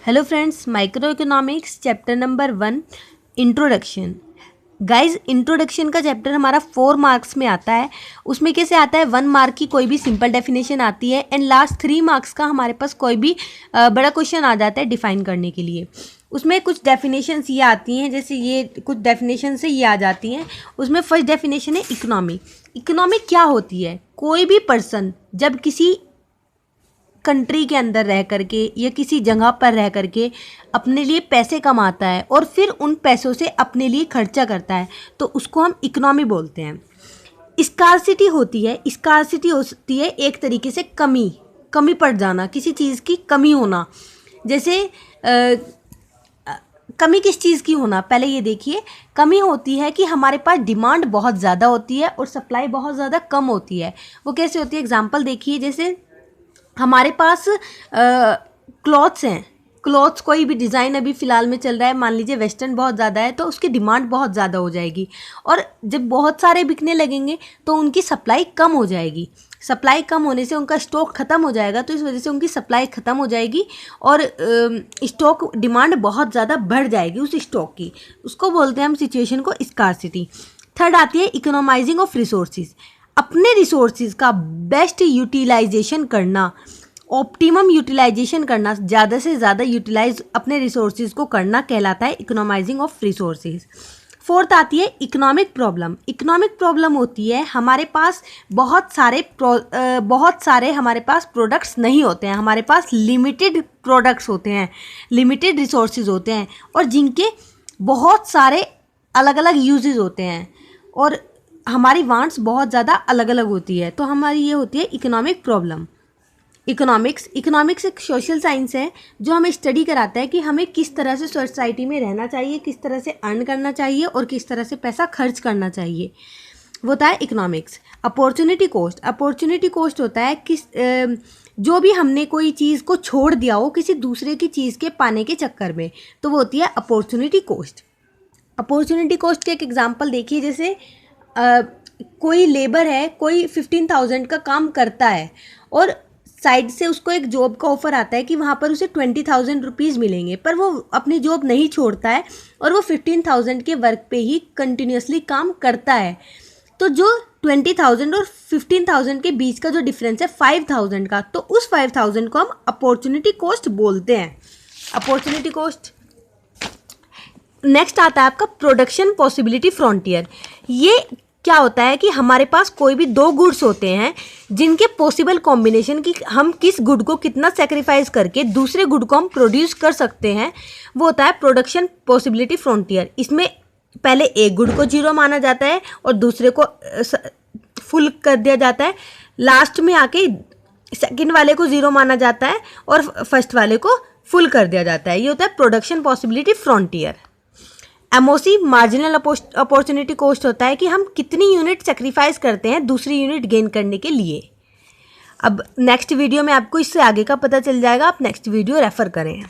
Hello friends, micro economics chapter number 1 introduction. Guys, introduction का chapter हमारा 4 marks में आता है। उसमें कैसे आता है, 1 मार्क की कोई भी सिंपल डेफिनेशन आती है एंड लास्ट 3 मार्क्स का हमारे पास कोई भी बड़ा क्वेश्चन आ जाता है डिफाइन करने के लिए। उसमें कुछ डेफिनेशंस ये आती हैं, जैसे ये कुछ डेफिनेशन से ये आ जाती हैं। उसमें फर्स्ट डेफिनेशन है इकोनॉमी। इकोनॉमी क्या होती है? कोई भी पर्सन जब किसी कंट्री के अंदर रह करके या किसी जगह पर रह करके अपने लिए पैसे कमाता है और फिर उन पैसों से अपने लिए खर्चा करता है, तो उसको हम इकोनॉमी बोलते हैं। स्कार्सिटी होती है, स्कार्सिटी होती है एक तरीके से कमी पड़ जाना, किसी चीज़ की कमी होना। जैसे कमी किस चीज़ की होना, पहले ये देखिए। कमी होती है कि हमारे पास डिमांड बहुत ज़्यादा होती है और सप्लाई बहुत ज़्यादा कम होती है। वो कैसे होती है, एग्जाम्पल देखिए। जैसे हमारे पास क्लॉथ्स हैं, क्लॉथ्स कोई भी डिज़ाइन अभी फ़िलहाल में चल रहा है, मान लीजिए वेस्टर्न बहुत ज़्यादा है, तो उसकी डिमांड बहुत ज़्यादा हो जाएगी और जब बहुत सारे बिकने लगेंगे तो उनकी सप्लाई कम हो जाएगी। सप्लाई कम होने से उनका स्टॉक ख़त्म हो जाएगा, तो इस वजह से उनकी सप्लाई ख़त्म हो जाएगी और स्टॉक डिमांड बहुत ज़्यादा बढ़ जाएगी उस स्टॉक की। उसको बोलते हैं हम सिचुएशन को स्कार्सिटी। थर्ड आती है इकोनोमाइजिंग ऑफ रिसोर्सेज। अपने रिसोर्सेज का बेस्ट यूटिलाइजेशन करना, ऑप्टिमम यूटिलाइजेशन करना, ज़्यादा से ज़्यादा यूटिलाइज अपने रिसोर्सेज को करना कहलाता है इकोनोमाइजिंग ऑफ रिसोर्सेज। फोर्थ आती है इकोनॉमिक प्रॉब्लम। इकोनॉमिक प्रॉब्लम होती है हमारे पास बहुत सारे हमारे पास प्रोडक्ट्स नहीं होते हैं, हमारे पास लिमिटेड प्रोडक्ट्स होते हैं, लिमिटेड रिसोर्सेज होते हैं और जिनके बहुत सारे अलग अलग यूजेस होते हैं और हमारी वांट्स बहुत ज़्यादा अलग अलग होती है, तो हमारी ये होती है इकोनॉमिक प्रॉब्लम। इकोनॉमिक्स एक सोशल साइंस है जो हमें स्टडी कराता है कि हमें किस तरह से सोसाइटी में रहना चाहिए, किस तरह से अर्न करना चाहिए और किस तरह से पैसा खर्च करना चाहिए। वो होता है इकोनॉमिक्स। अपॉर्चुनिटी कॉस्ट होता है जो भी हमने कोई चीज़ को छोड़ दिया हो किसी दूसरे की चीज़ के पाने के चक्कर में, तो वो होती है अपॉर्चुनिटी कॉस्ट। अपॉर्चुनिटी कॉस्ट के एक एग्जाम्पल देखिए। जैसे कोई लेबर है, कोई 15,000 का काम करता है और साइड से उसको एक जॉब का ऑफर आता है कि वहाँ पर उसे 20,000 रुपीज़ मिलेंगे, पर वो अपनी जॉब नहीं छोड़ता है और वो 15,000 के वर्क पे ही कंटिन्यूसली काम करता है। तो जो 20,000 और 15,000 के बीच का जो डिफरेंस है 5,000 का, तो उस 5,000 को हम अपॉर्चुनिटी कॉस्ट बोलते हैं। Opportunity cost. नेक्स्ट आता है आपका प्रोडक्शन पॉसिबिलिटी फ्रंटियर। ये क्या होता है कि हमारे पास कोई भी 2 गुड्स होते हैं जिनके पॉसिबल कॉम्बिनेशन की हम किस गुड को कितना सेक्रीफाइस करके दूसरे गुड को हम प्रोड्यूस कर सकते हैं, वो होता है प्रोडक्शन पॉसिबिलिटी फ्रंटियर। इसमें पहले एक गुड को 0 माना जाता है और दूसरे को फुल कर दिया जाता है, लास्ट में आके सेकंड वाले को 0 माना जाता है और फर्स्ट वाले को फुल कर दिया जाता है। ये होता है production possibility frontier. MOC marginal opportunity cost होता है कि हम कितनी यूनिट सेक्रीफाइस करते हैं दूसरी यूनिट गेन करने के लिए। अब नेक्स्ट वीडियो में आपको इससे आगे का पता चल जाएगा, आप नेक्स्ट वीडियो रेफर करें।